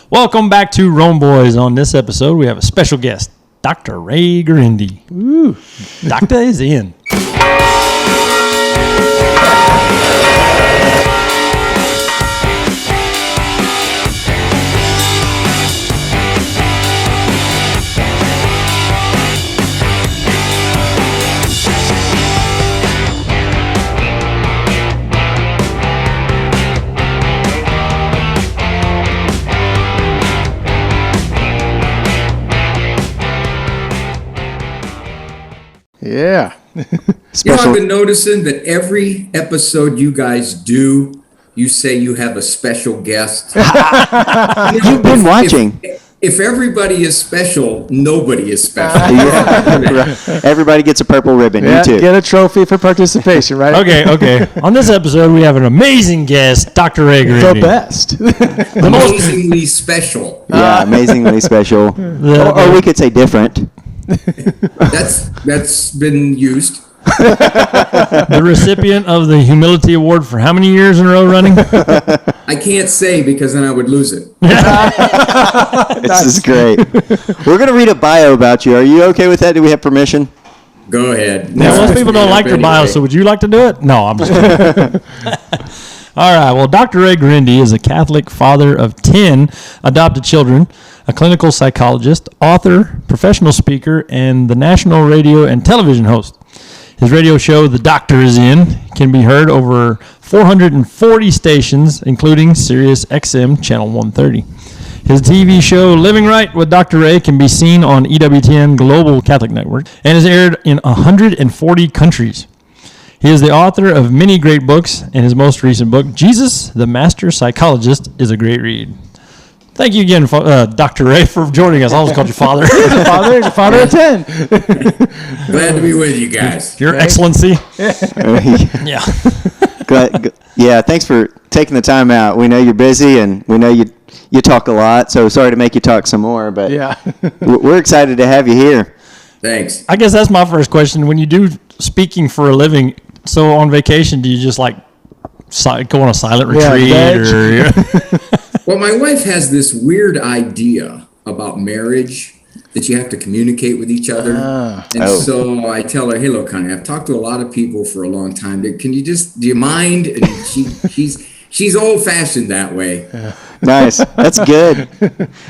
Welcome back to Rome Boys. On this episode, we have a special guest, Dr. Ray Guarendi. Ooh, Doctor is in. Yeah. I've been noticing that every episode you guys do, you say you have a special guest. You've been watching. If everybody is special, nobody is special. Everybody gets a purple ribbon. Yeah, You too. get a trophy for participation, right? Okay. On this episode, we have an amazing guest, Dr. Ray Guarendi. The best. Amazingly special. Yeah, amazingly special. Or we could say different. That's been used. The recipient of the Humility Award for how many years in a row running? I can't say because then I would lose it. This is great. We're going to read a bio about you. Are you okay with that? Do we have permission? Go ahead. Now, most people don't like their bio, so would you like to do it? No, I'm just kidding. All right. Well, Dr. Ray Guarendi is a Catholic father of 10 adopted children, a clinical psychologist, author, professional speaker, and the national radio and television host. His radio show, The Doctor Is In, can be heard over 440 stations, including Sirius XM Channel 130. His TV show, Living Right with Dr. Ray, can be seen on EWTN Global Catholic Network and is aired in 140 countries. He is the author of many great books, and his most recent book, Jesus, the Master Psychologist, is a great read. Thank you again, Dr. Ray, for joining us. I always called you father. He's a father of 10. Glad to be with you guys. Your Excellency. Yeah. Yeah, thanks for taking the time out. We know you're busy, and we know you talk a lot, so sorry to make you talk some more, but Yeah. we're excited to have you here. Thanks. I guess that's my first question. When you do speaking for a living, so on vacation, do you just like go on a silent retreat? Well, my wife has this weird idea about marriage that you have to communicate with each other. So I tell her, hey, look, honey, I've talked to a lot of people for a long time. Do you mind? And she's old fashioned that way. Nice. That's good.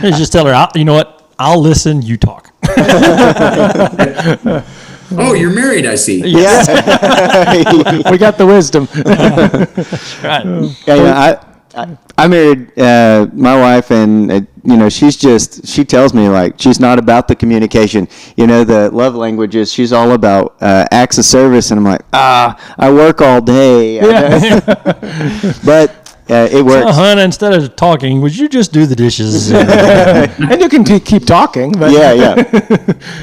You just tell her, you know what? I'll listen. You talk. Oh, you're married, I see. Yeah. We got the wisdom. Right. I married my wife, and she tells me like she's not about the communication. The love languages. She's all about acts of service, and I'm like, I work all day. Yeah. But it works. So, hon, instead of talking, would you just do the dishes? And you can keep talking. But Yeah.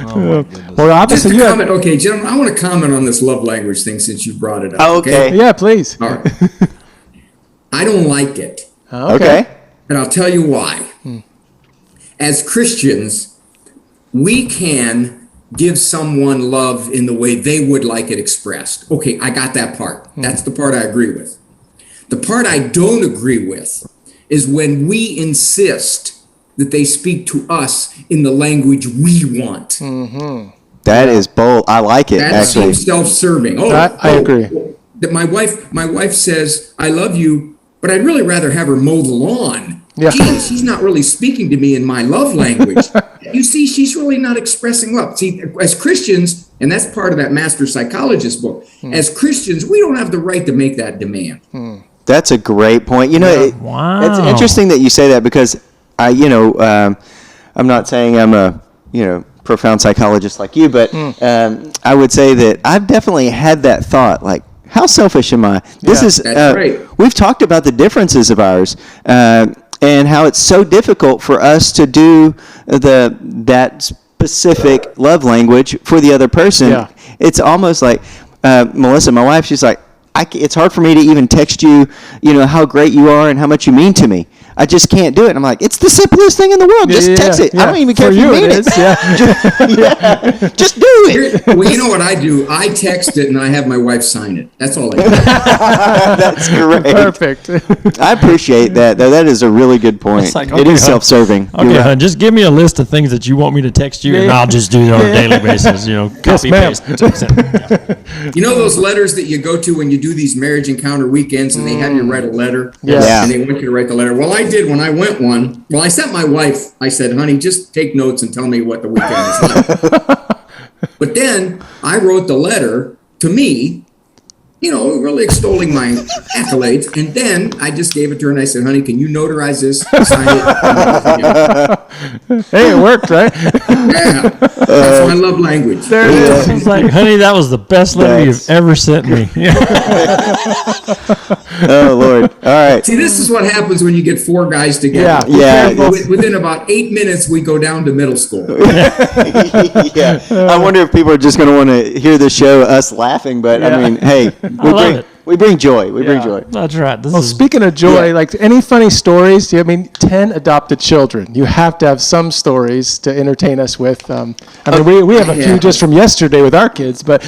Oh, well, Just obviously, to comment, okay, gentlemen, I want to comment on this love language thing since you brought it up. Oh, okay. Yeah, please. All right. I don't like it. Okay. And I'll tell you why. As Christians, we can give someone love in the way they would like it expressed. Okay, I got that part. That's the part I agree with. The part I don't agree with is when we insist that they speak to us in the language we want. That is bold. I like it. That's so actually. self-serving. I agree. That my wife says, I love you, but I'd really rather have her mow the lawn. Yeah. Gee, she's not really speaking to me in my love language. You see, she's really not expressing love. See, as Christians, and that's part of that master psychologist book, as Christians, we don't have the right to make that demand. That's a great point. Wow. It's interesting that you say that because I'm not saying I'm a profound psychologist like you, but I would say that I've definitely had that thought, like, how selfish am I? That's right. We've talked about the differences of ours and how it's so difficult for us to do that specific love language for the other person. Yeah. It's almost like Melissa, my wife, she's like, it's hard for me to even text you, how great you are and how much you mean to me. I just can't do it. And I'm like, it's the simplest thing in the world. Just text it. I don't even care For if you mean it is, yeah. Just do it. Well, you know what I do? I text it and I have my wife sign it. That's all I do. That's great. Perfect. I appreciate that, though. That is a really good point. It's like, It okay, is hon. self-serving. Okay, hon, just give me a list of things that you want me to text you, and Yeah. I'll just do it on a daily basis. Copy, ma'am. paste, text it. You know those letters that you go to when you do these marriage encounter weekends and they have you write a letter? Yeah. And they want you to write the letter. Well, I did when I went one. Well, I sent my wife, I said, honey, just take notes and tell me what the weekend is like. But then I wrote the letter to me, really extolling my accolades. And then I just gave it to her and I said, honey, can you notarize this? Sign it. Hey, it worked, right? Yeah. That's my love language. There it is. It's like, honey, that was the best letter That's- you've ever sent me. Oh, Lord. All right. See, this is what happens when you get four guys together. Yeah. Within about 8 minutes, we go down to middle school. Yeah. I wonder if people are just going to want to hear the show, us laughing. But, I Yeah. mean, hey, love it. we bring joy. We bring Yeah. joy. That's right. This Well, is speaking of joy, Yeah. like any funny stories? 10 adopted children. You have to have some stories to entertain us with. I mean, we have a few Yeah. just from yesterday with our kids, but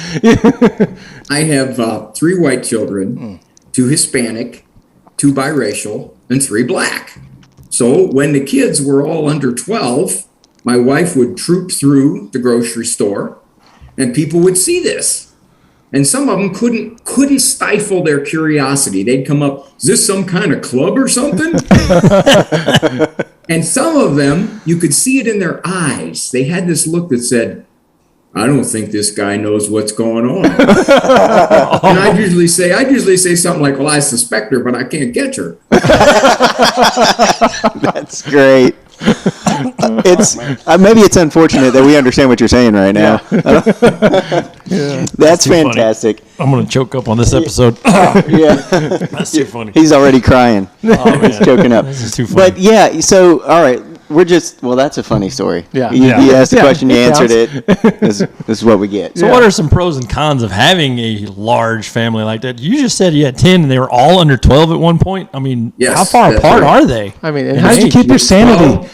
I have 3 white children, 2 Hispanic, 2 biracial, and 3 black. So when the kids were all under 12, my wife would troop through the grocery store, and people would see this. And some of them couldn't stifle their curiosity. They'd come up, is this some kind of club or something? And some of them, you could see it in their eyes. They had this look that said, I don't think this guy knows what's going on. And I'd usually say something like, well, I suspect her, but I can't catch her. That's great. It's maybe it's unfortunate that we understand what you're saying right now. That's too funny. fantastic. I'm going to choke up on this episode. Yeah. That's too funny. He's already crying. Oh, man. He's choking up. This is too funny. But yeah, so all right, that's a funny story. Yeah. You Yeah. asked the Yeah, question, you it answered counts. it. This is what we get. So, what are some pros and cons of having a large family like that? You just said you had 10 and they were all under 12 at one point. I mean, Yes, how far that's apart right. are they? I mean, and how do you keep your 12, sanity?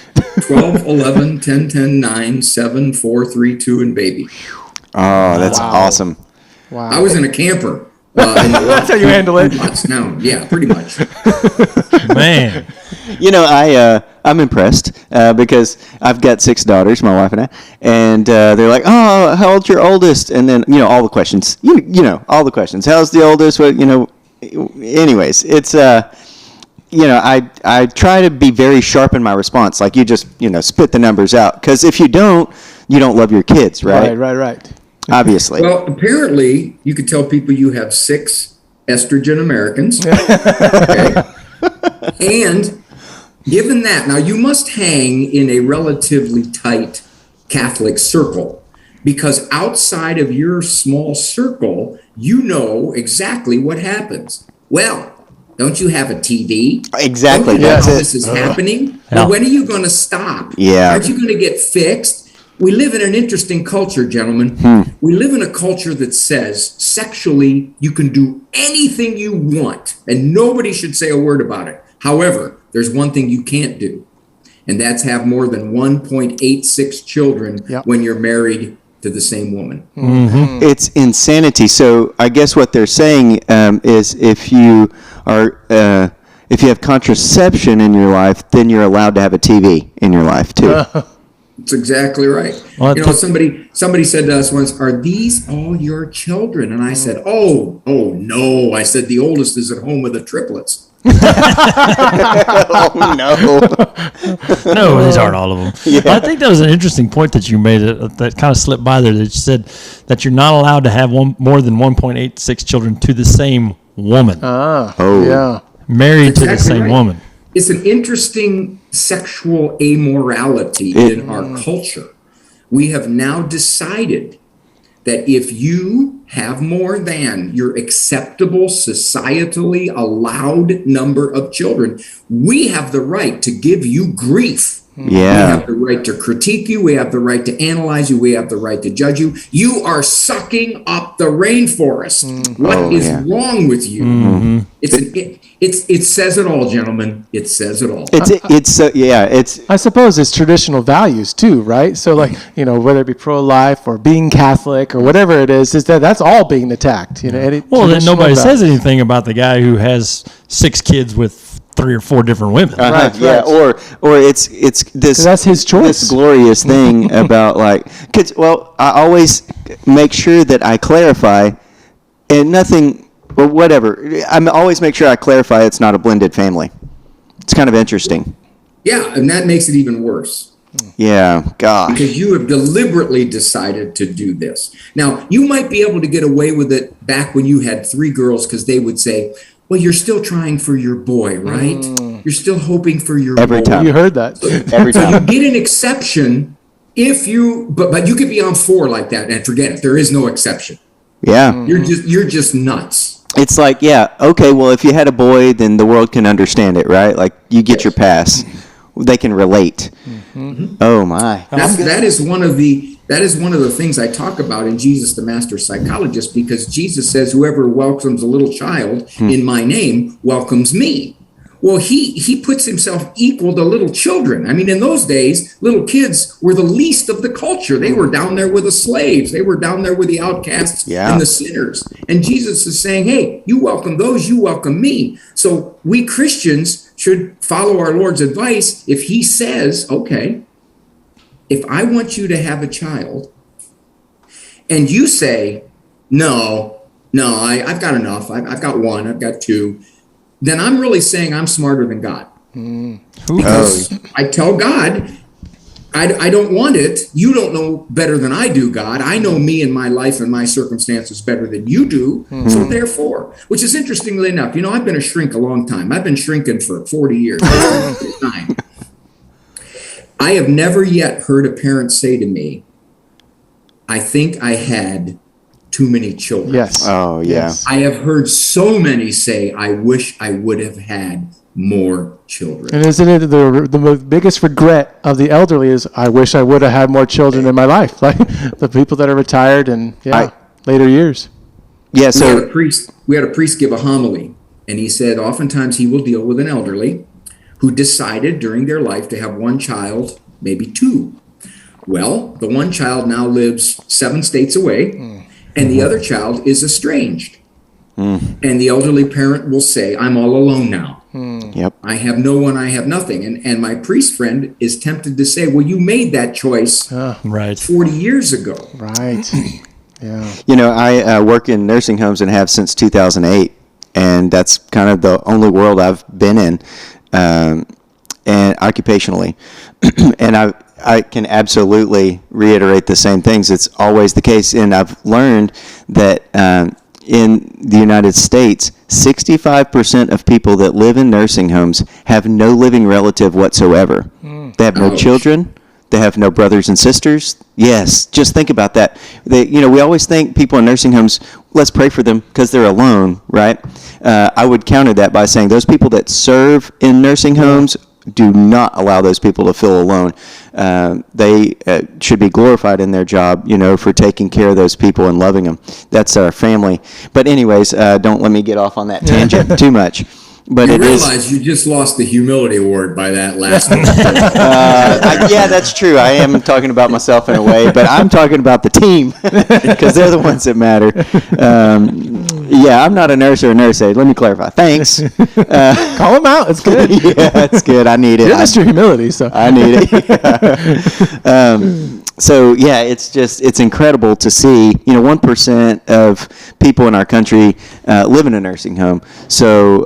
12, 11, 10, 10, 9, 7, 4, 3, 2, and baby. Oh, that's awesome. Wow. I was in a camper. That's how you handle it. Now, yeah, pretty much. Man. I'm impressed because I've got 6 daughters, my wife and I, and they're like, "Oh, how old's your oldest?" And then all the questions, all the questions. How's the oldest? What Anyways, it's I try to be very sharp in my response. Like you just spit the numbers out, because if you don't love your kids, right? Right. Obviously. Well, apparently, you could tell people you have 6 estrogen Americans. Okay? And given that, now you must hang in a relatively tight Catholic circle, because outside of your small circle, you know exactly what happens. Well, don't you have a TV? Exactly. Don't you know That's how it. this is happening? Yeah. Well, when are you going to stop? Yeah. Aren't you going to get fixed? We live in an interesting culture, gentlemen. We live in a culture that says sexually you can do anything you want and nobody should say a word about it. However, there's one thing you can't do, and that's have more than 1.86 children when you're married to the same woman. It's insanity. So I guess what they're saying is if you have contraception in your life, then you're allowed to have a TV in your life too. That's exactly right. Well, Somebody said to us once, "Are these all your children?" And I said, "Oh no." I said, "The oldest is at home with the triplets." Oh no. No, these aren't all of them. Yeah. I think that was an interesting point that you made that kind of slipped by there. That you said that you're not allowed to have more than 1.86 children to the same woman, Yeah. married to the Exactly same right. woman. It's an interesting sexual amorality in our culture. We have now decided that if you have more than your acceptable, societally allowed number of children, we have the right to give you grief We have the right to critique you. We have the right to analyze you. We have the right to judge you. You are sucking up the rainforest. What is wrong with you? It says it all, gentlemen. It says it all. It's I suppose it's traditional values too, right? So like, whether it be pro-life or being Catholic or whatever it is that's all being attacked. Well, then nobody says anything about the guy who has 6 kids with 3 or 4 different women. Right. Or it's this. That's his choice. This glorious thing about kids. Well, I always make sure that I clarify, and nothing or whatever. I always make sure I clarify it's not a blended family. It's kind of interesting. Yeah, and that makes it even worse. Yeah, gosh. Because you have deliberately decided to do this. Now, you might be able to get away with it back when you had 3 girls because they would say, well, you're still trying for your boy, right? You're still hoping for your every boy. time. You heard that. Every So time. you get an exception if you, but you could be on 4 like that and forget it. There is no exception. Yeah. You're just nuts. It's like, okay, well, if you had a boy, then the world can understand it, right? Like, you get your pass. They can relate. Oh, my. That is one of the things I talk about in Jesus, the Master Psychologist, because Jesus says, whoever welcomes a little child in my name welcomes me. Well, he puts himself equal to little children. I mean, in those days, little kids were the least of the culture. They were down there with the slaves. They were down there with the outcasts and the sinners. And Jesus is saying, hey, you welcome those, you welcome me. So we Christians should follow our Lord's advice. If he says, okay, if I want you to have a child and you say, no, I've got enough. I've got 1, I've got 2. Then I'm really saying I'm smarter than God. Because I tell God, I don't want it. You don't know better than I do, God. I know me and my life and my circumstances better than you do. So therefore, which is interestingly enough, I've been a shrink a long time. I've been shrinking for 40 years. I have never yet heard a parent say to me, I think I had too many children. Yes. Oh, yeah. Yes. I have heard so many say, I wish I would have had more children. And isn't it the biggest regret of the elderly is, I wish I would have had more children in my life, like the people that are retired and later years. Yeah, so we had a priest give a homily, and he said oftentimes he will deal with an elderly who decided during their life to have 1 child, maybe 2. Well, the 1 child now lives 7 states away, and the other child is estranged. And the elderly parent will say, I'm all alone now. Yep. I have no one, I have nothing. And my priest friend is tempted to say, well, you made that choice Right. 40 years ago. Right. Yeah. I work in nursing homes and have since 2008, and that's kind of the only world I've been in, and occupationally. And I can absolutely reiterate the same things. It's always the case. And I've learned that in the United States, 65% of people that live in nursing homes have no living relative whatsoever. They have no children. They have no brothers and sisters. Yes, just think about that. We always think people in nursing homes, let's pray for them because they're alone, right? I would counter that by saying those people that serve in nursing homes do not allow those people to feel alone. They should be glorified in their job, for taking care of those people and loving them. That's our family. But anyways, don't let me get off on that tangent too much. But you realize you just lost the humility award by that last one. Yeah, that's true. I am talking about myself in a way, but I'm talking about the team because they're the ones that matter. Yeah, I'm not a nurse or a nurse aide. Let me clarify. Thanks. Call them out. It's good. Yeah, that's good. I need it. You're Mr. Humility, so. I need it. So yeah, it's incredible to see, 1% of people in our country live in a nursing home. So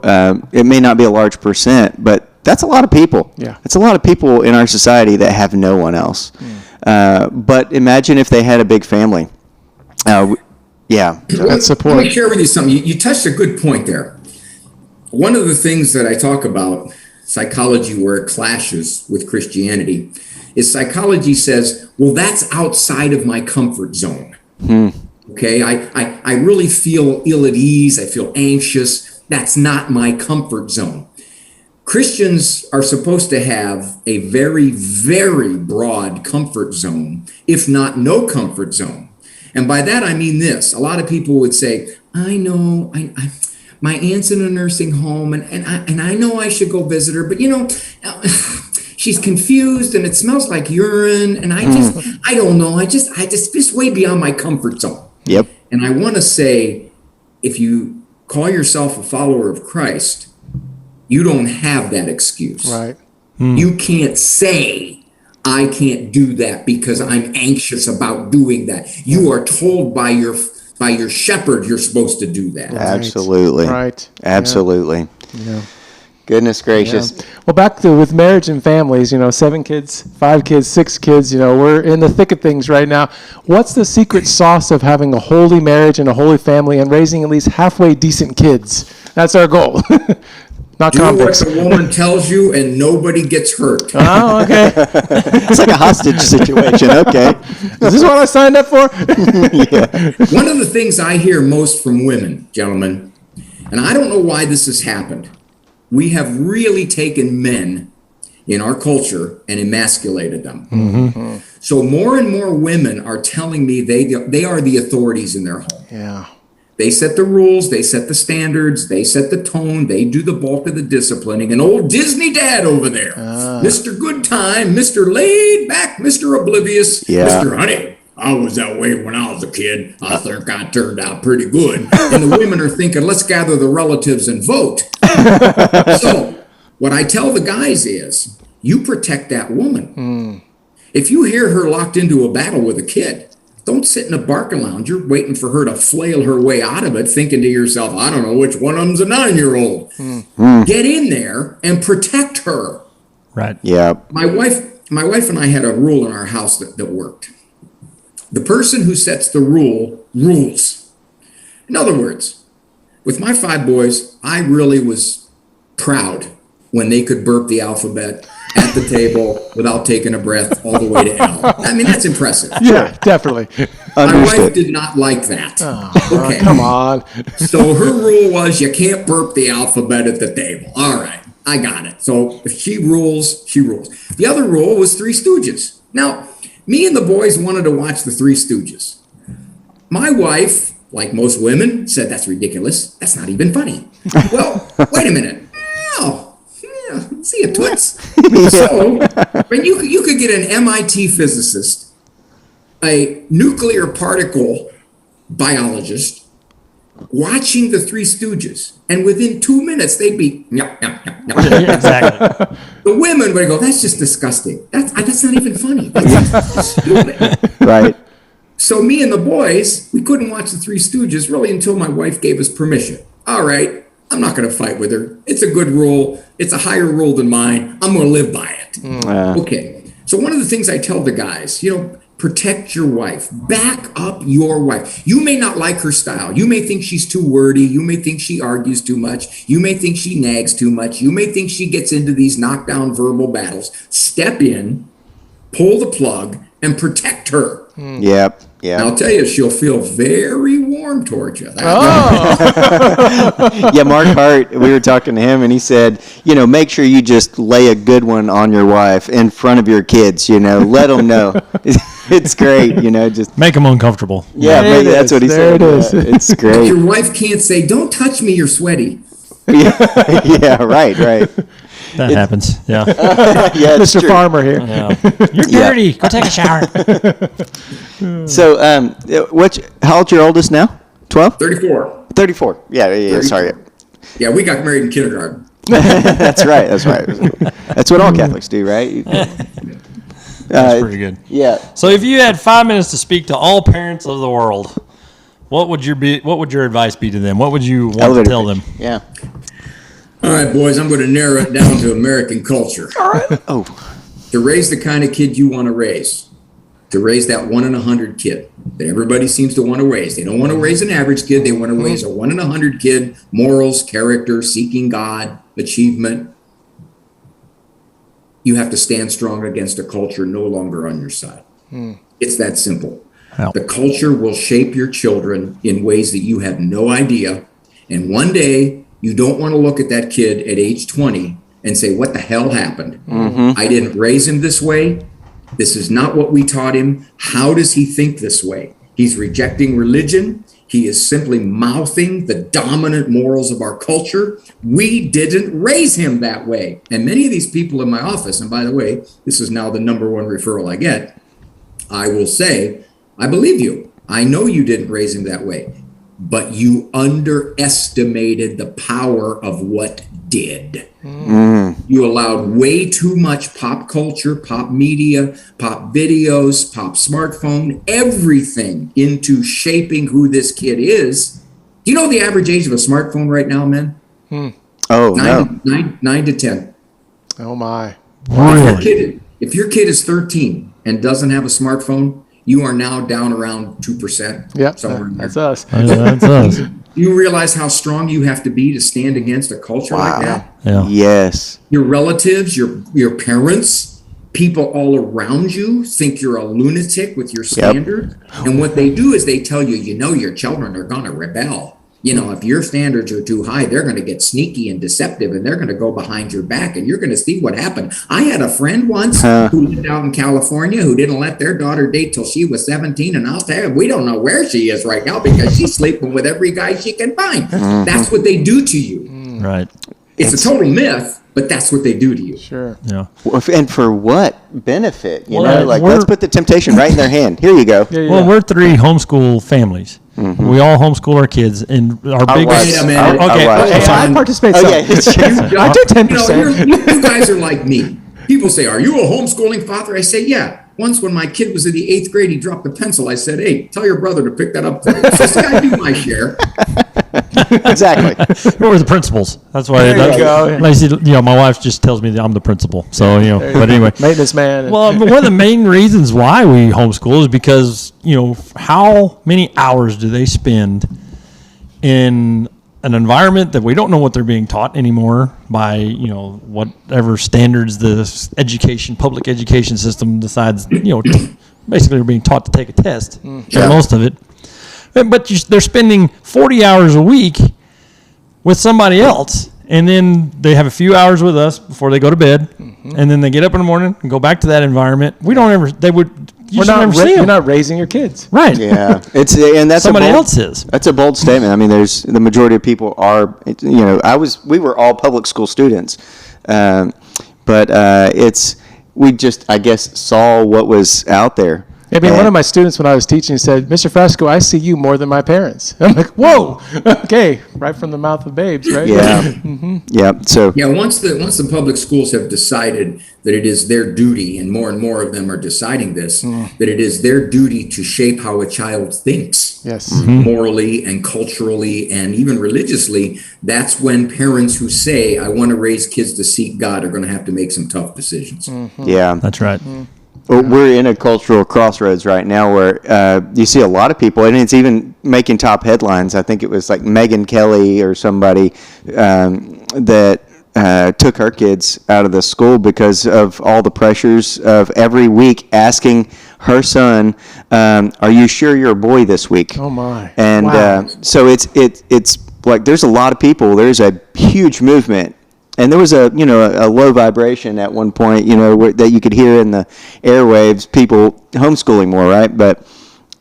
it may not be a large percent, but that's a lot of people. Yeah. It's a lot of people in our society that have no one else. But imagine if they had a big family. Yeah. That's support. Let me share with you something. You touched a good point there. One of the things that I talk about, psychology where it clashes with Christianity, is psychology says, well, that's outside of my comfort zone. Okay, I really feel ill at ease. I feel anxious. That's not my comfort zone. Christians are supposed to have a very, very broad comfort zone, if not no comfort zone. And by that, I mean this. A lot of people would say, I know, my aunt's in a nursing home, and I know I should go visit her, but she's confused and it smells like urine, and I don't know. I just way beyond my comfort zone. Yep. And I want to say, if you call yourself a follower of Christ, you don't have that excuse. Right. You can't say, I can't do that because I'm anxious about doing that. You are told by your shepherd you're supposed to do that. Absolutely. Right. Absolutely. Yeah. Goodness gracious. Yeah. Well, back to with marriage and families, 7 kids, 5 kids, 6 kids, we're in the thick of things right now. What's the secret sauce of having a holy marriage and a holy family and raising at least halfway decent kids? That's our goal. Not Do convicts. what the woman tells you and nobody gets hurt. Oh, okay. It's like a hostage situation. Okay. Is this what I signed up for? Yeah. One of the things I hear most from women, gentlemen, and I don't know why this has happened, we have really taken men in our culture and emasculated them. Mm-hmm. So more and more women are telling me they are the authorities in their home. Yeah. They set the rules, they set the standards, they set the tone, they do the bulk of the disciplining. And old Disney dad over there, Mr. Good Time, Mr. Laid Back, Mr. Oblivious, Mr. Honey, I was that way when I was a kid. I think I turned out pretty good. And the women are thinking, let's gather the relatives and vote. So what I tell the guys is, you protect that woman. If you hear her locked into a battle with a kid, don't sit in a barking lounger waiting for her to flail her way out of it, thinking to yourself, I don't know which one of them's a 9-year-old. Get in there and protect her. Right. Yeah. My wife and I had a rule in our house that worked. The person who sets the rule rules. In other words, with my 5 boys, I really was proud when they could burp the alphabet at the table without taking a breath all the way to L. I mean, that's impressive. Yeah, definitely. My wife did not like that. Okay. Come on. So her rule was you can't burp the alphabet at the table. All right, I got it. So if she rules, she rules. The other rule was Three Stooges. Now, me and the boys wanted to watch the Three Stooges. My wife, like most women, said that's ridiculous. That's not even funny. Well, wait a minute. See a toots. So, when you could get an MIT physicist, a nuclear particle biologist, watching the Three Stooges, and within 2 minutes they'd be Exactly. The women would go, that's just disgusting. That's not even funny. That's stupid. Right. So me and the boys, we couldn't watch the Three Stooges really until my wife gave us permission. All right. I'm not going to fight with her. It's a good rule. It's a higher rule than mine. I'm going to live by it. Okay. So one of the things I tell the guys, protect your wife. Back up your wife. You may not like her style. You may think she's too wordy. You may think she argues too much. You may think she nags too much. You may think she gets into these knockdown verbal battles. Step in, pull the plug, and protect her. Yep. Yeah. I'll tell you, she'll feel very warm towards you. Yeah, Mark Hart, we were talking to him, and he said, make sure you just lay a good one on your wife in front of your kids, let them know. It's great, just make them uncomfortable. Yeah, that's what he said. There it is. It's great. Your wife can't say, don't touch me, you're sweaty. Yeah, right. That happens. Yeah. Yeah, Mr. true. Farmer here. Yeah. You're dirty. Go take a shower. So, how old's your oldest now? 12? 34. 34. Yeah, sorry. Yeah, we got married in kindergarten. That's right. That's what all Catholics do, right? That's pretty good. Yeah. So if you had 5 minutes to speak to all parents of the world, what would your advice be to them? What would you want to tell them? Yeah. All right, boys, I'm going to narrow it down to American culture. All right. Oh. To raise the kind of kid you want to raise, to raise that 1 in 100 kid that everybody seems to want to raise. They don't want to raise an average kid. They want to raise a 1 in 100 kid, morals, character, seeking God, achievement. You have to stand strong against a culture no longer on your side. It's that simple. Wow. The culture will shape your children in ways that you have no idea. And one day, you don't want to look at that kid at age 20 and say, what the hell happened? I didn't raise him this way. This is not what we taught him. How does he think this way? He's rejecting religion. He is simply mouthing the dominant morals of our culture. We didn't raise him that way. And many of these people in my office, and by the way, this is now the number one referral I get, I will say, I believe you. I know you didn't raise him that way, but you underestimated the power of what did. You allowed way too much pop culture, pop media, pop videos, pop smartphone, everything into shaping who this kid is. Do you know the average age of a smartphone right now, men? Oh, Nine to 10. Oh my. Really? If your kid is 13 and doesn't have a smartphone, you are now down around 2%. Yep, somewhere in there. that's us. That's us. You realize how strong you have to be to stand against a culture like that? Yeah. yes. Your relatives, your parents, people all around you think you're a lunatic with your standard. And what they do is they tell you, your children are going to rebel. If your standards are too high, they're going to get sneaky and deceptive, and they're going to go behind your back, and you're going to see what happened. I had a friend once who lived out in California who didn't let their daughter date till she was 17, and I'll tell you, we don't know where she is right now because she's sleeping with every guy she can find. That's what they do to you. Right. It's a total myth, but that's what they do to you. Sure. Yeah. And for what benefit? Well, let's put the temptation right in their hand. Here you go. Well, we're three homeschool families. We all homeschool our kids, and our biggest. Wait a minute. Okay. Hey, I participate. Okay. I do 10%. You guys are like me. People say, "Are you a homeschooling father?" I say, "Yeah." Once, when my kid was in the 8th grade, he dropped a pencil. I said, "Hey, tell your brother to pick that up." So see, I do my share. Exactly. We're the principals. That's why. There you go. Like, my wife just tells me that I'm the principal. So but anyway. Maintenance man. Well, one of the main reasons why we homeschool is because how many hours do they spend in an environment that we don't know what they're being taught anymore by whatever standards the public education system decides basically they're being taught to take a test for most of it. But they're spending 40 hours a week with somebody else, and then they have a few hours with us before they go to bed, and then they get up in the morning and go back to that environment. We don't ever. They would. You're You're not raising your kids, right? Yeah, and that's somebody else is. That's a bold statement. I mean, there's the majority of people are. We were all public school students, but we just, I guess, saw what was out there. I mean, one of my students when I was teaching said, "Mr. Fresco, I see you more than my parents." I'm like, "Whoa, okay, right from the mouth of babes, right?" Yeah, yeah. So once the public schools have decided that it is their duty, and more of them are deciding this, that it is their duty to shape how a child thinks, Yes. morally and culturally and even religiously. That's when parents who say, "I want to raise kids to seek God," are going to have to make some tough decisions. yeah, That's right. Well, we're in a cultural crossroads right now where you see a lot of people, and it's even making top headlines. I think it was like Megyn Kelly or somebody that took her kids out of the school because of all the pressures of every week asking her son, "Are you sure you're a boy this week?" Oh my! And Wow. so it's like there's a lot of people. There's a huge movement. And there was a low vibration at one point, that you could hear in the airwaves, people homeschooling more, right? But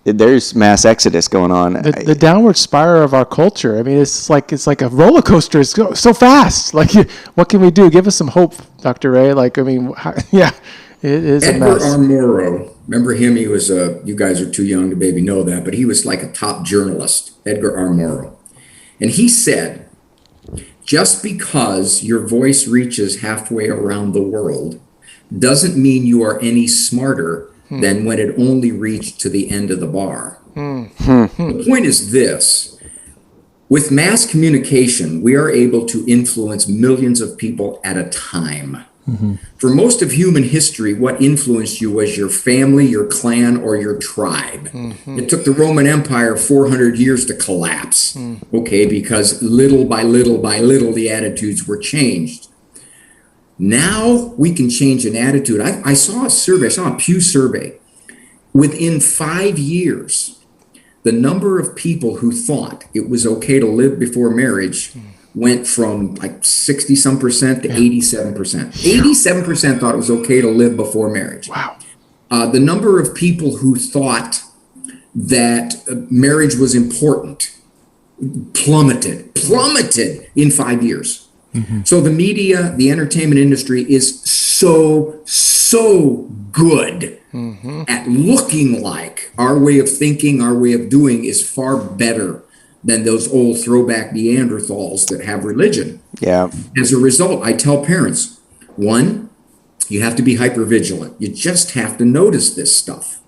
there's mass exodus going on. The downward spiral of our culture. I mean, it's like a roller coaster. It's so fast. Like, what can we do? Give us some hope, Dr. Ray. Like, I mean, it is a Edgar mess. R. Murrow, remember him? He was you guys are too young to maybe know that, but he was like a top journalist, Edgar R. Murrow. And he said, just because your voice reaches halfway around the world doesn't mean you are any smarter than when it only reached to the end of the bar. The point is this. With mass communication, we are able to influence millions of people at a time. For most of human history, what influenced you was your family, your clan, or your tribe. It took the Roman Empire 400 years to collapse, because little by little by little, the attitudes were changed. Now we can change an attitude. I saw a Pew survey. Within 5 years, the number of people who thought it was okay to live before marriage went from like 60 some percent to 87%. 87% thought it was okay to live before marriage. Wow. The number of people who thought that marriage was important plummeted in 5 years. So the media, the entertainment industry is so good at looking like our way of thinking, our way of doing is far better than those old throwback Neanderthals that have religion. Yeah. As a result, I tell parents, one, you have to be hyper vigilant. You just have to notice this stuff.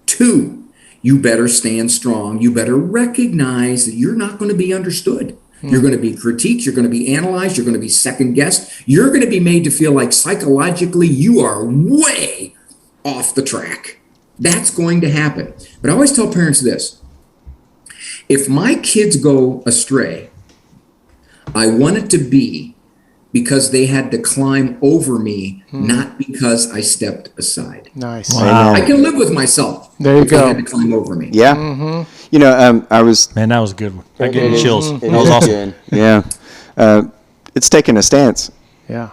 Two, you better stand strong. You better recognize that you're not going to be understood. You're going to be critiqued. You're going to be analyzed. You're going to be second guessed. You're going to be made to feel like psychologically you are way off the track. That's going to happen. But I always tell parents this. If my kids go astray, I want it to be because they had to climb over me, not because I stepped aside. Nice. Wow. I can live with myself. There you if go. They had to climb over me. Yeah. You know, I was. Man, that was a good one. That gave me chills. It That was is awesome. good. Yeah. It's taking a stance. Yeah.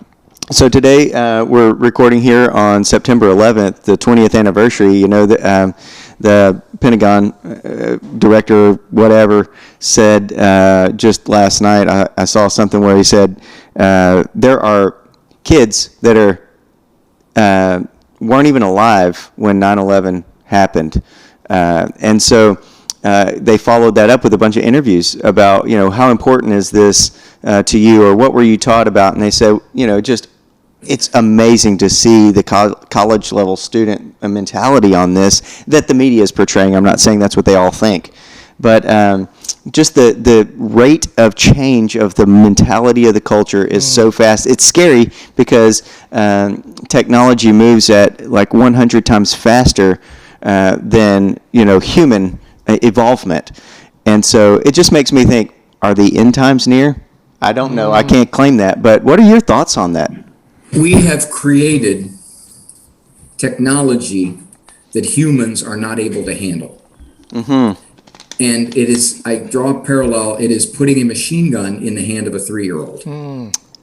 So today we're recording here on September 11th, the 20th anniversary. You know, the Pentagon director, whatever, said just last night, I saw something where he said there are kids that weren't even alive when 9/11 happened. And so they followed that up with a bunch of interviews about, you know, how important is this to you, or what were you taught about? And they said, you know, just it's amazing to see the college level student mentality on this that the media is portraying. I'm not saying that's what they all think, but just the rate of change of the mentality of the culture is so fast. It's scary because technology moves at like 100 times faster than, you know, human evolvement. And so it just makes me think, are the end times near? I don't know. I can't claim that. But what are your thoughts on that? We have created technology that humans are not able to handle. And it is, I draw a parallel, it is putting a machine gun in the hand of a 3-year-old.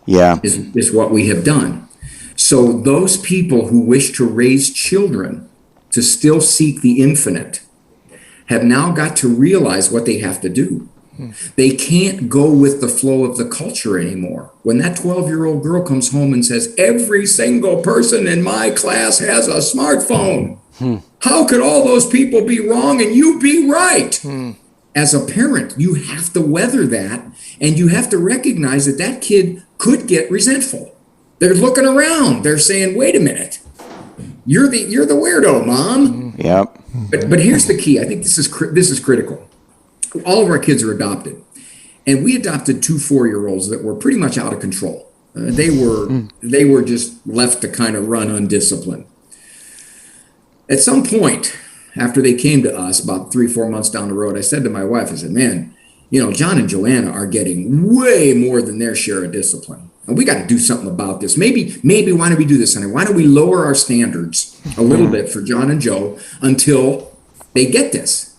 Yeah. Is what we have done. So those people who wish to raise children to still seek the infinite have now got to realize what they have to do. They can't go with the flow of the culture anymore. When that 12-year-old girl comes home and says, every single person in my class has a smartphone. How could all those people be wrong and you be right? As a parent, you have to weather that, and you have to recognize that that kid could get resentful. They're looking around. They're saying, wait a minute. You're the weirdo, Mom. Yep. But here's the key. I think this is critical. All of our kids are adopted, and we adopted 2 4-year-olds that were pretty much out of control. They were just left to kind of run undisciplined. At some point, after they came to us, about 3-4 months down the road, I said to my wife, I said, man, you know, John and Joanna are getting way more than their share of discipline. And we got to do something about this. Maybe why don't we do this, honey? Why don't we lower our standards a little bit for John and Joe until they get this?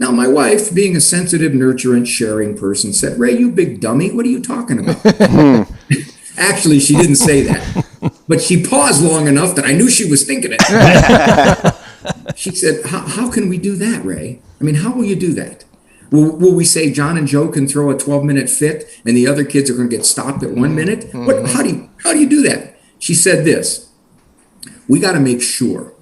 Now, my wife, being a sensitive, nurturant, sharing person, said, Ray, you big dummy, what are you talking about? Actually, she didn't say that, but she paused long enough that I knew she was thinking it. She said, how can we do that, Ray? I mean, how will you do that? Will we say John and Joe can throw a 12-minute fit and the other kids are going to get stopped at 1 minute? How do you do that? She said this, we got to make sure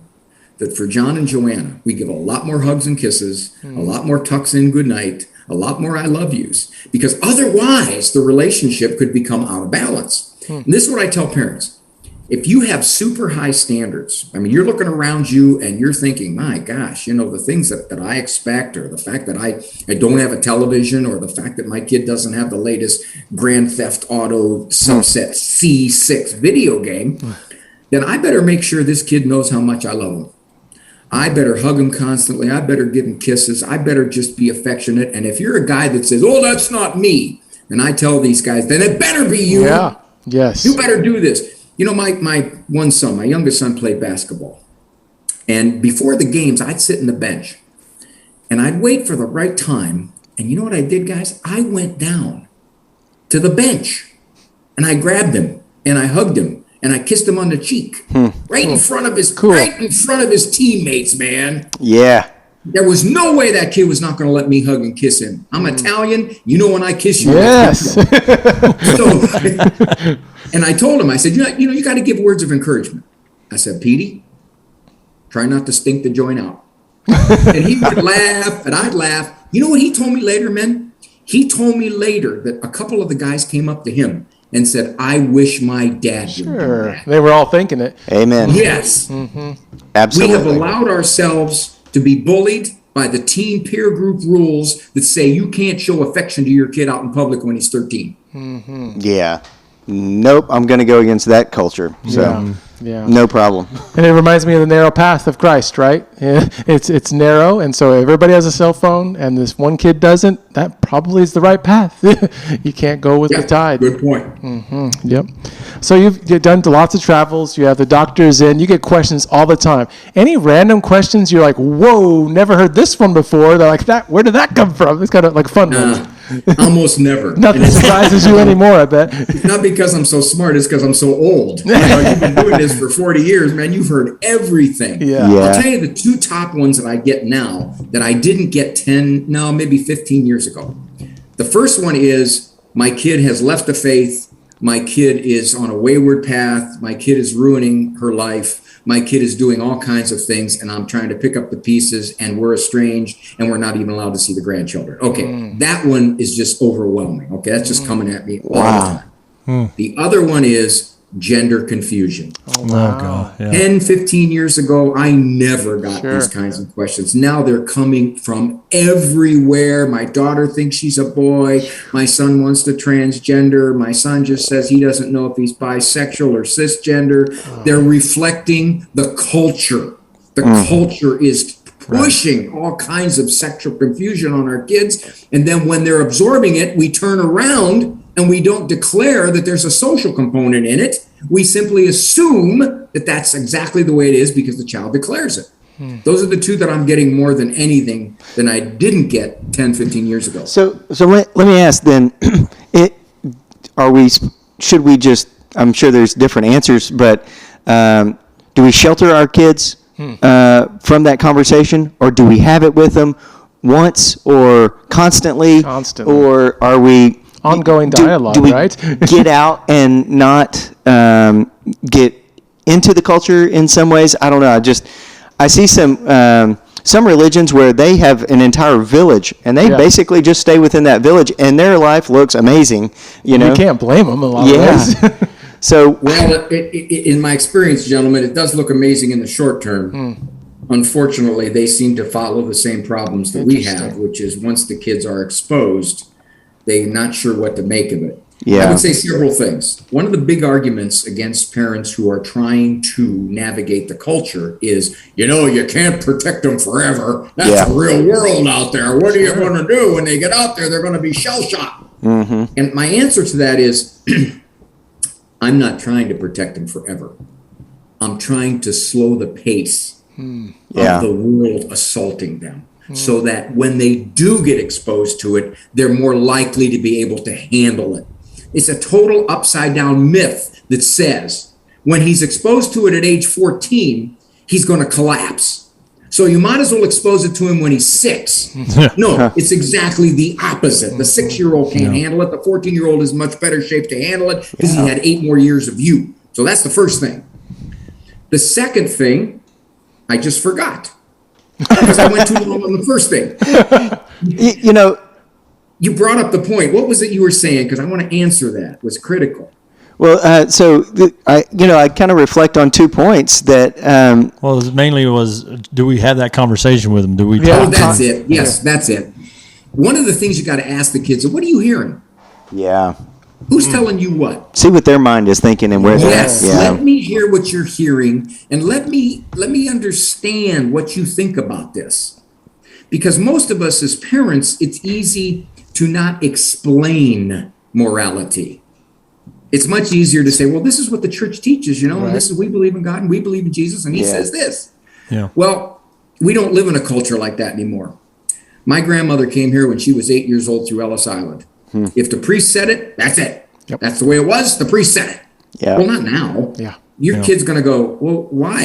that for John and Joanna, we give a lot more hugs and kisses, a lot more tucks in good night, a lot more I love yous, because otherwise the relationship could become out of balance. And this is what I tell parents. If you have super high standards, I mean, you're looking around you and you're thinking, my gosh, you know, the things that I expect, or the fact that I don't have a television, or the fact that my kid doesn't have the latest Grand Theft Auto subset C6 video game, then I better make sure this kid knows how much I love him. I better hug him constantly. I better give him kisses. I better just be affectionate. And if you're a guy that says, oh, that's not me, and I tell these guys, then it better be you. Yeah. Yes. You better do this. You know, my one son, my youngest son, played basketball. And before the games, I'd sit in the bench and I'd wait for the right time. And you know what I did, guys? I went down to the bench. And I grabbed him and I hugged him and I kissed him on the cheek, right in front of his teammates, man. Yeah. There was no way that kid was not going to let me hug and kiss him. I'm Italian. You know when I kiss you. Yes. So, and I told him, I said, you got to give words of encouragement. I said, Petey, try not to stink the joint out. And he would laugh and I'd laugh. You know what he told me later, man? He told me later that a couple of the guys came up to him and said, I wish my dad would do that. They were all thinking it. Amen. Yes. Absolutely. We have allowed ourselves to be bullied by the teen peer group rules that say you can't show affection to your kid out in public when he's 13. Yeah. Nope. I'm going to go against that culture. So Yeah. no problem. And it reminds me of the narrow path of Christ, right? Yeah, it's narrow, and so everybody has a cell phone, and this one kid doesn't. That probably is the right path. You can't go with the tide. Good point. Yep. So you've done lots of travels. You have the doctors in. You get questions all the time. Any random questions you're like, whoa, never heard this one before? They're like, that. Where did that come from? It's kind of like fun ones. Almost never. Nothing surprises you anymore, I bet. It's not because I'm so smart, it's because I'm so old. You've been doing this for 40 years, man. You've heard everything. Yeah. I'll tell you the two top ones that I get now that I didn't get maybe 15 years ago. The first one is, my kid has left the faith. My kid is on a wayward path. My kid is ruining her life. My kid is doing all kinds of things, and I'm trying to pick up the pieces, and we're estranged, and we're not even allowed to see the grandchildren. Okay, that one is just overwhelming. Okay, that's just coming at me all the time. The other one is gender confusion. Oh, God. Yeah. 10, 15 years ago, I never got these kinds of questions. Now they're coming from everywhere. My daughter thinks she's a boy. My son wants to transgender. My son just says he doesn't know if he's bisexual or cisgender. They're reflecting the culture. The culture is pushing all kinds of sexual confusion on our kids. And then when they're absorbing it, we turn around and we don't declare that there's a social component in it. We simply assume that that's exactly the way it is because the child declares it. Those are the two that I'm getting more than anything than I didn't get 10, 15 years ago. So let me ask then, should we just, I'm sure there's different answers, but do we shelter our kids from that conversation, or do we have it with them once or constantly? Or are we ongoing dialogue, do we right? get out and not get into the culture in some ways? I don't know. I see some religions where they have an entire village, and they basically just stay within that village, and their life looks amazing. You can't blame them in a lot of ways. So, well, in my experience, gentlemen, it does look amazing in the short term. Unfortunately, they seem to follow the same problems that we have, which is once the kids are exposed, they're not sure what to make of it. I would say several things. One of the big arguments against parents who are trying to navigate the culture is, you can't protect them forever. That's a real world out there. What are you going to do when they get out there? They're going to be shell-shocked. And my answer to that is, I'm not trying to protect them forever. I'm trying to slow the pace of the world assaulting them. So that when they do get exposed to it, they're more likely to be able to handle it. It's a total upside down myth that says when he's exposed to it at age 14, he's going to collapse. So you might as well expose it to him when he's 6. No, it's exactly the opposite. The 6-year-old can't handle it. The 14-year-old is in much better shape to handle it because he had 8 more years of you. So that's the first thing. The second thing, I just forgot. Because I went too long on the first thing. You brought up the point. What was it you were saying? Because I want to answer that. It was critical. Well, I kind of reflect on 2 points that. Well, mainly was, do we have that conversation with them? Do we? Oh, that's it. Yes, that's it. One of the things you got to ask the kids is, what are you hearing? Yeah. Who's telling you what? See what their mind is thinking and where they're at. Yeah. Let me hear what you're hearing, and let me understand what you think about this. Because most of us as parents, it's easy to not explain morality. It's much easier to say, well, this is what the church teaches, and this is, we believe in God and we believe in Jesus, and he says this. Yeah. Well, we don't live in a culture like that anymore. My grandmother came here when she was 8 years old through Ellis Island. If the priest said it, that's it. Yep. That's the way it was. The priest said it. Yeah. Well, not now. Yeah. Your kid's going to go, well, why?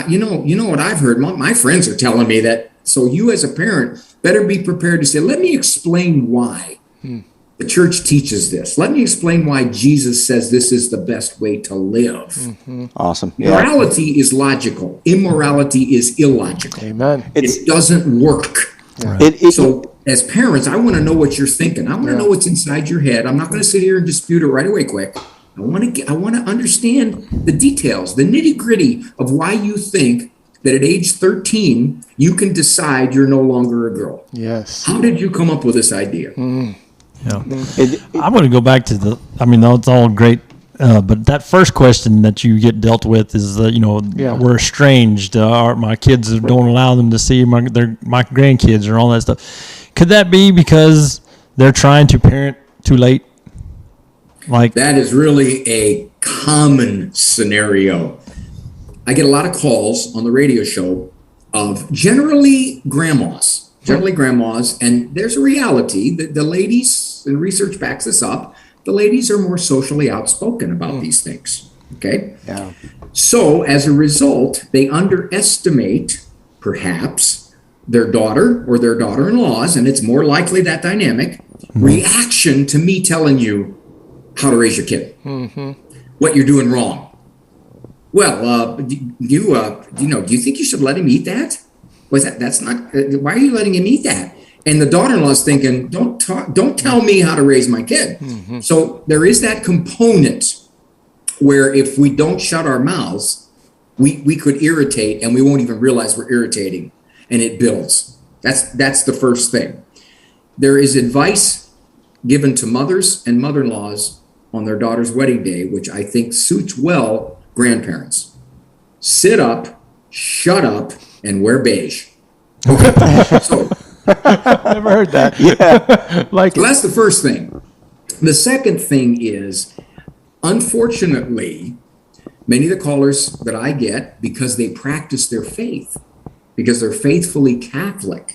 You know what I've heard. My friends are telling me that. So you as a parent better be prepared to say, let me explain why the church teaches this. Let me explain why Jesus says this is the best way to live. Awesome. Yeah. Morality is logical. Immorality is illogical. Amen. It doesn't work. So as parents, I want to know what you're thinking. I want to know what's inside your head. I'm not going to sit here and dispute it right away quick. I want to understand the details, the nitty-gritty of why you think that at age 13 you can decide you're no longer a girl. Yes. How did you come up with this idea? Yeah. I'm going to go back to it's all great. But that first question that you get dealt with is, we're estranged. My kids don't allow them to see my grandkids or all that stuff. Could that be because they're trying to parent too late? Like that is really a common scenario. I get a lot of calls on the radio show of generally grandmas, and there's a reality that the ladies, and research backs this up, the ladies are more socially outspoken about these things. Okay. Yeah. So as a result, they underestimate perhaps their daughter or their daughter-in-laws, and it's more likely that dynamic reaction to me telling you how to raise your kid, what you're doing wrong. Well, do you think you should let him eat that? That's not. Why are you letting him eat that? And the daughter-in-law is thinking, don't tell me how to raise my kid. So there is that component where if we don't shut our mouths, we could irritate and we won't even realize we're irritating, and it builds. That's the first thing. There is advice given to mothers and mother-in-laws on their daughter's wedding day, which I think suits well grandparents. Sit up, shut up, and wear beige. So, Never heard that. Yeah. So that's the first thing. The second thing is, unfortunately, many of the callers that I get, because they practice their faith, because they're faithfully Catholic,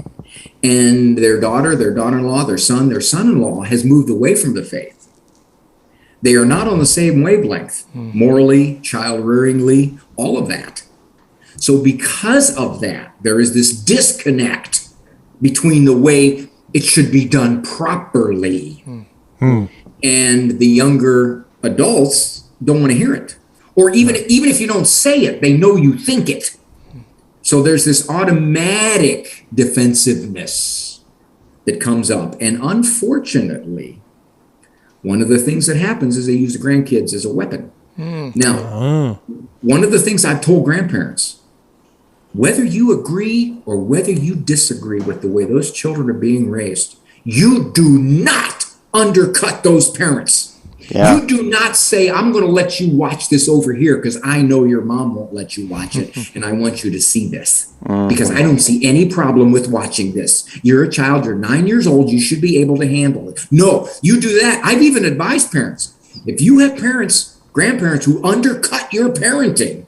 and their daughter, their daughter-in-law, their son, their son-in-law has moved away from the faith. They are not on the same wavelength, morally, child-rearingly, all of that. So because of that, there is this disconnect between the way it should be done properly. And the younger adults don't want to hear it. Or even if you don't say it, they know you think it. So there's this automatic defensiveness that comes up. And unfortunately, one of the things that happens is they use the grandkids as a weapon. Now, one of the things I've told grandparents, whether you agree or whether you disagree with the way those children are being raised, you do not undercut those parents. Yeah. You do not say, I'm going to let you watch this over here because I know your mom won't let you watch it, and I want you to see this because I don't see any problem with watching this. You're a child, you're 9 years old, you should be able to handle it. No, you do that. I've even advised parents, if you have grandparents who undercut your parenting,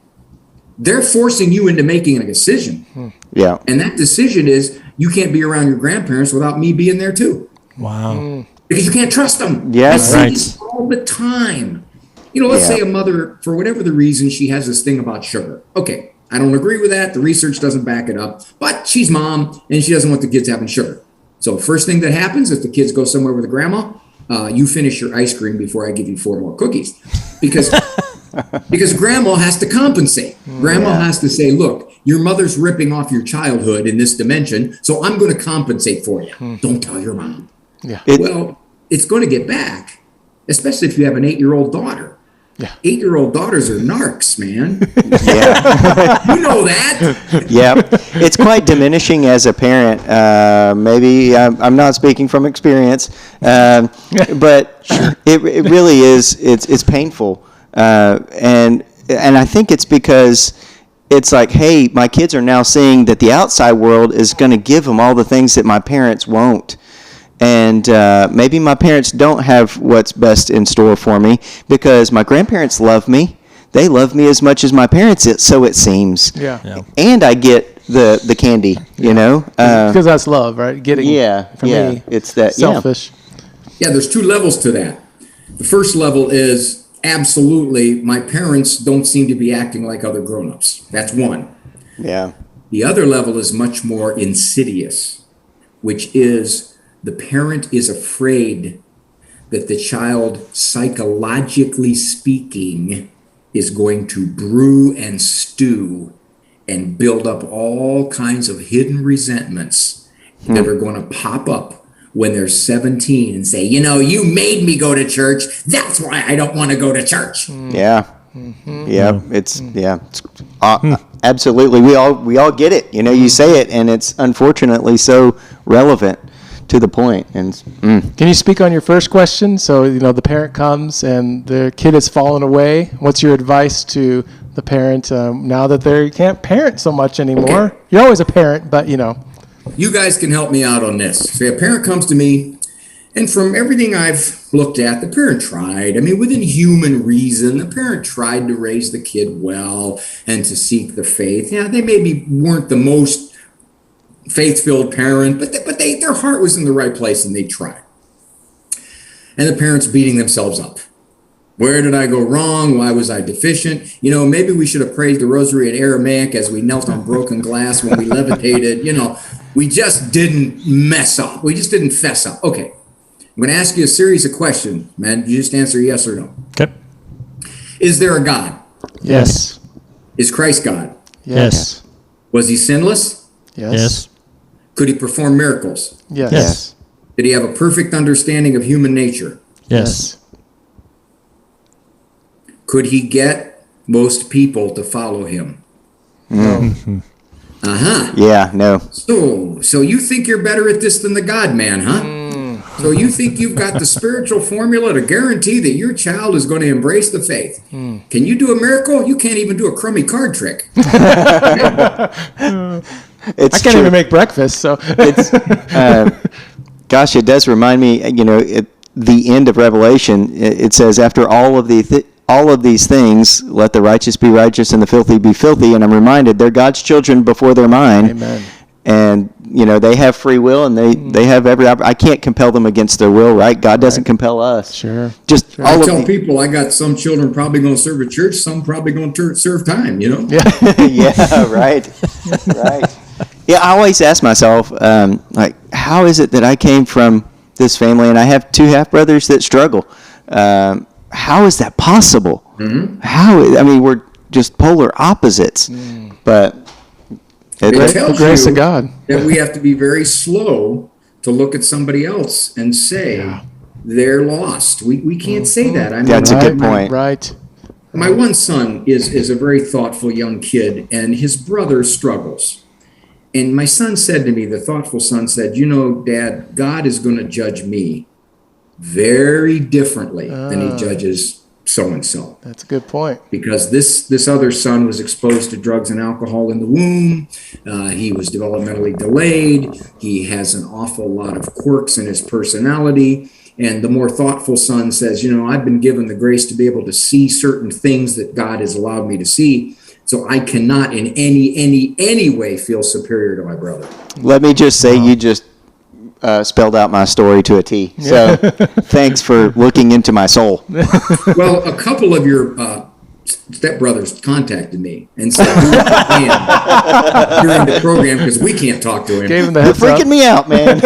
they're forcing you into making a decision. Yeah. And that decision is, you can't be around your grandparents without me being there too. wow. Because you can't trust them. Yes. I see these all the time. Let's say a mother, for whatever the reason, she has this thing about sugar. Okay, I don't agree with that. The research doesn't back it up. But she's mom, and she doesn't want the kids having sugar. So first thing that happens, if the kids go somewhere with a grandma, you finish your ice cream before I give you 4 more cookies. Because grandma has to compensate. Grandma has to say, look, your mother's ripping off your childhood in this dimension, so I'm going to compensate for you. Don't tell your mom. Yeah. Well, it's going to get back, especially if you have an 8-year-old daughter. Yeah. 8-year-old daughters are narcs, man. Yeah. You know that. Yeah. It's quite diminishing as a parent. Maybe I'm not speaking from experience, but it really is. It's painful, and I think it's because it's like, hey, my kids are now seeing that the outside world is going to give them all the things that my parents won't. And maybe my parents don't have what's best in store for me because my grandparents love me. They love me as much as my parents, so it seems. Yeah. And I get the candy, because that's love, right? Getting. Yeah. For yeah. me, It's that selfish. Yeah, there's two levels to that. The first level is absolutely my parents don't seem to be acting like other grown-ups. That's one. Yeah. The other level is much more insidious, which is the parent is afraid that the child, psychologically speaking, is going to brew and stew and build up all kinds of hidden resentments that are going to pop up when they're 17 and say, you made me go to church. That's why I don't want to go to church. Yeah. Yeah. It's absolutely. We all get it. You say it, and it's unfortunately so relevant to the point. And Can you speak on your first question? So, the parent comes and the kid has fallen away. What's your advice to the parent now that they can't parent so much anymore? Okay. You're always a parent, but You guys can help me out on this. Say a parent comes to me, and from everything I've looked at, the parent tried. I mean, within human reason, the parent tried to raise the kid well and to seek the faith. Yeah, they maybe weren't the most faith-filled parent, but their heart was in the right place and they tried. And the parents beating themselves up. Where did I go wrong? Why was I deficient? Maybe we should have prayed the rosary in Aramaic as we knelt on broken glass when we levitated. We just didn't mess up. We just didn't fess up. Okay. I'm going to ask you a series of questions, man. You just answer yes or no. Okay. Is there a God? yes. Is Christ God? Yes. Was he sinless? Yes. Could he perform miracles? Yes. Yes. Did he have a perfect understanding of human nature? Yes. Could he get most people to follow him? No. Uh-huh. yeah, no. So you think you're better at this than the God man, huh? So you think you've got the spiritual formula to guarantee that your child is going to embrace the faith. Can you do a miracle? You can't even do a crummy card trick. It's I can't true. even make breakfast, so. It's gosh, it does remind me. At the end of Revelation, it says, "After all of these things, let the righteous be righteous and the filthy be filthy." And I'm reminded they're God's children before they're mine. Amen. And they have free will, and they have every. I can't compel them against their will, right? God doesn't compel us. Sure. Just I all tell of people I got some children probably going to serve a church, some probably going to serve time, Yeah. yeah, right, right. Yeah, I always ask myself, how is it that I came from this family, and I have two half brothers that struggle? How is that possible? Mm-hmm. We're just polar opposites, but It tells the grace you of God. that we have to be very slow to look at somebody else and say they're lost. We can't say that. I mean, That's a good point. Right. My one son is a very thoughtful young kid, and his brother struggles. And my son said to me, the thoughtful son said, Dad, God is going to judge me very differently than he judges so-and-so. That's a good point. Because this other son was exposed to drugs and alcohol in the womb. He was developmentally delayed. He has an awful lot of quirks in his personality. And the more thoughtful son says, I've been given the grace to be able to see certain things that God has allowed me to see. So I cannot in any way feel superior to my brother. Let me just say, you just spelled out my story to a T. So thanks for looking into my soul. Well, a couple of your stepbrothers contacted me and said, during the program, because we can't talk to him. Gave him the You're heads up. freaking me out, man.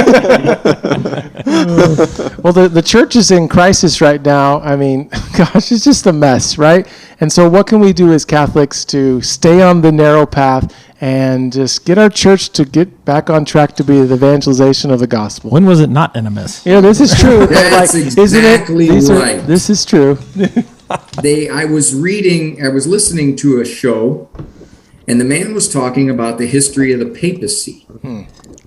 Well, the church is in crisis right now. I mean, gosh, it's just a mess, right? And so what can we do as Catholics to stay on the narrow path and just get our church to get back on track to be the evangelization of the gospel? When was it not in a mess? This is true. That's exactly right. This is true. I was listening to a show, and the man was talking about the history of the papacy.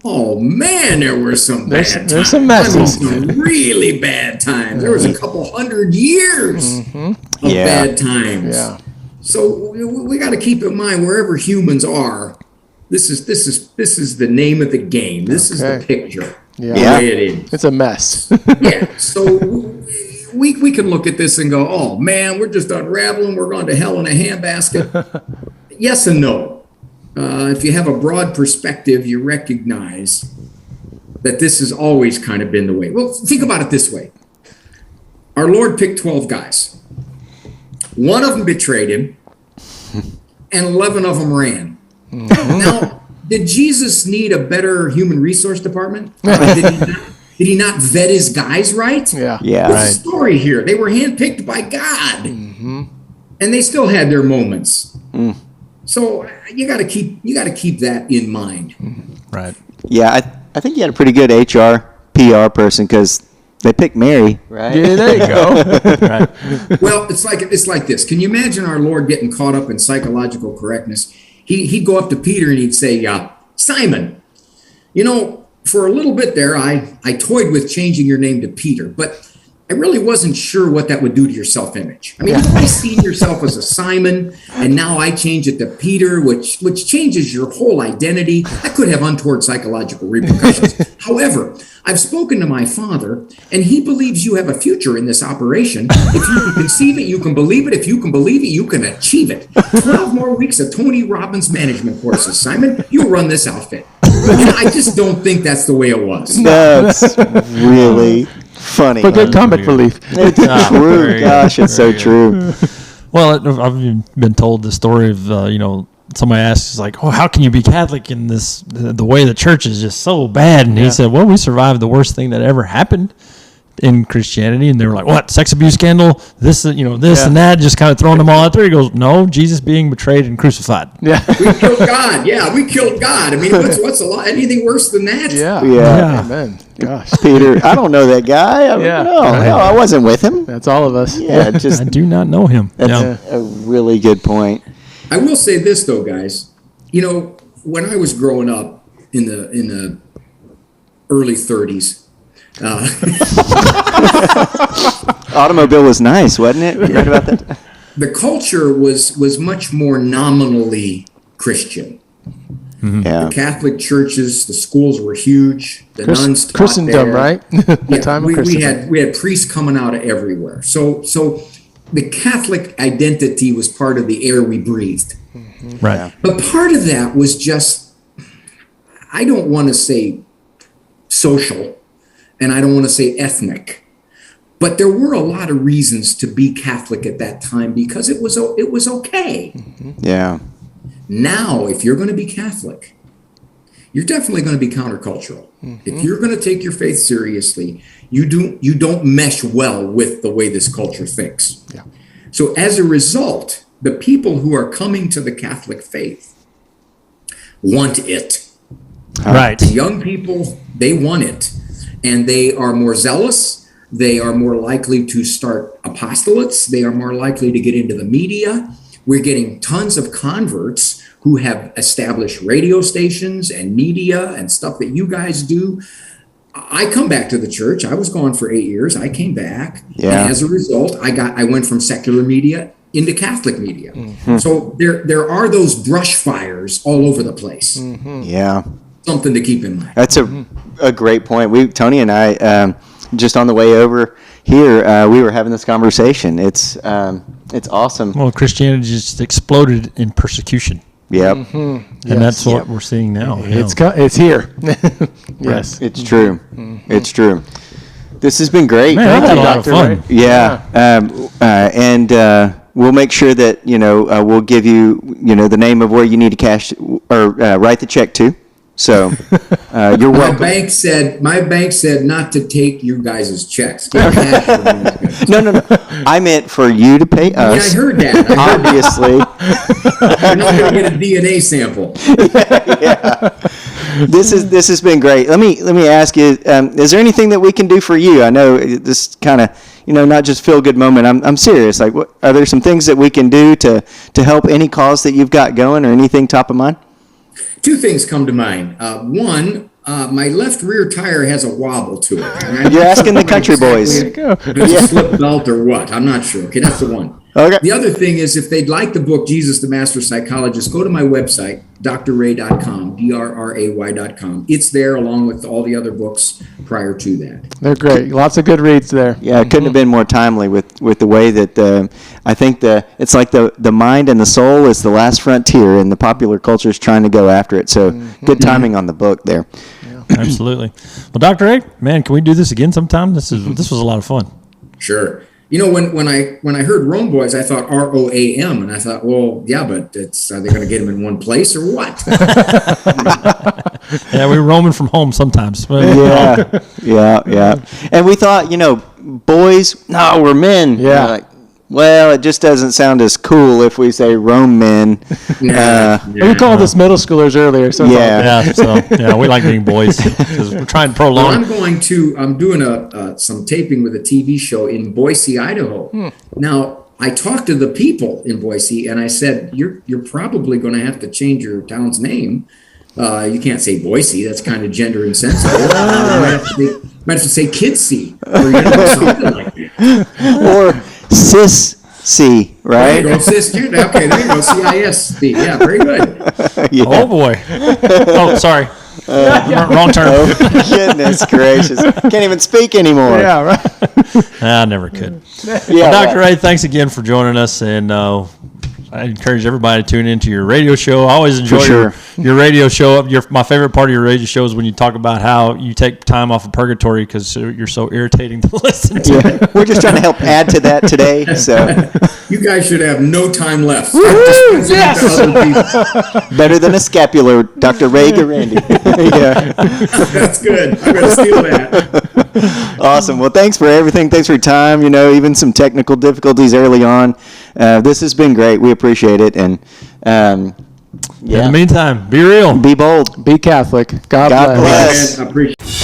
Oh man, there were some bad times. There's some messes. Some really bad times. There was a couple hundred years of bad times. Yeah. So we got to keep in mind, wherever humans are, this is the name of the game. This is the picture. Yeah. The way it is. It's a mess. Yeah. So we can look at this and go, oh man, we're just unraveling. We're going to hell in a handbasket. Yes and no. If you have a broad perspective, you recognize that this has always kind of been the way. Well, think about it this way. Our Lord picked 12 guys. One of them betrayed him, and 11 of them ran. Now, did Jesus need a better human resource department? Did he not vet his guys right? Yeah. Yeah. What's the story here? They were handpicked by God, and they still had their moments. So you got to keep that in mind. Right. Yeah, I think you had a pretty good PR person because they picked Mary, right? Yeah, there you go. Right. Well, it's like this. Can you imagine our Lord getting caught up in psychological correctness? He'd go up to Peter and he'd say, Simon, for a little bit there, I toyed with changing your name to Peter, but I really wasn't sure what that would do to your self-image. I mean, you've always seen yourself as a Simon, and now I change it to Peter, which changes your whole identity. That could have untoward psychological repercussions. However, I've spoken to my father, and he believes you have a future in this operation. If you can conceive it, you can believe it. If you can believe it, you can achieve it. 12 more weeks of Tony Robbins management courses, Simon. You'll run this outfit. And I just don't think that's the way it was. That's really funny. But good comic relief. It's true. Gosh, it's so true. Well, I've been told the story of, somebody asks, like, oh, how can you be Catholic in the way the church is just so bad? And he said, well, we survived the worst thing that ever happened in Christianity. And they were like, what, sex abuse scandal, this and that, just kind of throwing them all out there. He goes, no, Jesus being betrayed and crucified. Yeah. We killed God. Yeah, we killed God. I mean, what's anything worse than that? Yeah. Amen. Gosh. Peter, I don't know that guy. No, I wasn't with him. That's all of us. Yeah, I do not know him. That's a really good point. I will say this though, guys. When I was growing up in the early 30s, Automobile was nice, wasn't it? You read about that? the culture was much more nominally Christian. Yeah. The Catholic churches, the schools were huge. The nuns taught Christendom, there. right? The time of Christendom. we had priests coming out of everywhere. So the Catholic identity was part of the air we breathed. Right. Yeah. But part of that was just, I don't want to say social, and I don't want to say ethnic, but there were a lot of reasons to be Catholic at that time because it was okay. Yeah. Now, if you're going to be Catholic, you're definitely going to be countercultural. If you're going to take your faith seriously, you don't mesh well with the way this culture thinks. Yeah. So as a result, the people who are coming to the Catholic faith want it. Right. The young people, they want it. And they are more zealous. They are more likely to start apostolates. They are more likely to get into the media. We're getting tons of converts who have established radio stations and media and stuff that you guys do. I come back to the church. I was gone for 8 years. I came back. Yeah. And as a result, I went from secular media into Catholic media. So there are those brush fires all over the place. Yeah. Something to keep in mind. That's a great point. Tony and I, just on the way over here, we were having this conversation. It's awesome. Well, Christianity just exploded in persecution. Yep. And that's what we're seeing now. It's here. Yes. It's true. It's true. This has been great. Man, Thank I had you, a lot of Doctor. fun. Yeah. And we'll make sure that, we'll give you, the name of where you need to cash or write the check to. So you're welcome. My bank said not to take you guys' checks. Get cash from these guys. No. I meant for you to pay us. Yeah, I heard that. Obviously. You're not going to get a DNA sample. This has been great. Let me ask you: is there anything that we can do for you? I know this kind of not just feel good moment. I'm serious. Like, are there some things that we can do to help any cause that you've got going, or anything top of mind? Two things come to mind. One, my left rear tire has a wobble to it. And I'm You're not asking sure the country boys. If it's a slip belt or what. I'm not sure. Okay, that's the one. Okay. The other thing is, if they'd like the book, Jesus the Master Psychologist, go to my website, drray.com, DRRAY.com. It's there along with all the other books prior to that. They're great. Lots of good reads there. Yeah, it couldn't have been more timely with the way that I think it's like the mind and the soul is the last frontier, and the popular culture is trying to go after it. So good timing on the book there. Absolutely. Well, Dr. A, man, can we do this again sometime? This was a lot of fun. Sure. You know, when I heard Rome Boys, I thought ROAM, and I thought, well, yeah, but are they going to get them in one place or what? Yeah, we're roaming from home sometimes. Yeah. And we thought, boys, no, we're men. Yeah. Like, well, it just doesn't sound as cool if we say Rome men. We called this middle schoolers earlier. So We like being boys because we're trying to prolong. Well, I'm doing some taping with a TV show in Boise, Idaho. Now, I talked to the people in Boise, and I said, "You're probably going to have to change your town's name. You can't say Boise; that's kind of gender insensitive. You might have to say Kidsey or something like that." Or Cis-C, right? There you go, cis. Okay, there you go, CISC. Yeah, very good. Yeah. Oh boy! Oh, sorry. Wrong term. Oh, goodness gracious. Can't even speak anymore. Yeah, right. I never could. Yeah, Dr. Ray, thanks again for joining us, and I encourage everybody to tune into your radio show. I always enjoy your radio show. My favorite part of your radio show is when you talk about how you take time off of purgatory because you're so irritating to listen to. Yeah. We're just trying to help add to that today. So You guys should have no time left. Yes. better than a scapular, Dr. Ray Guarendi. Yeah. That's good. I'm going to steal that. Awesome. Well, thanks for everything. Thanks for your time. Even some technical difficulties early on. This has been great. We appreciate it. And In the meantime, be real. be bold. Be Catholic. God God bless. bless. I appreciate it.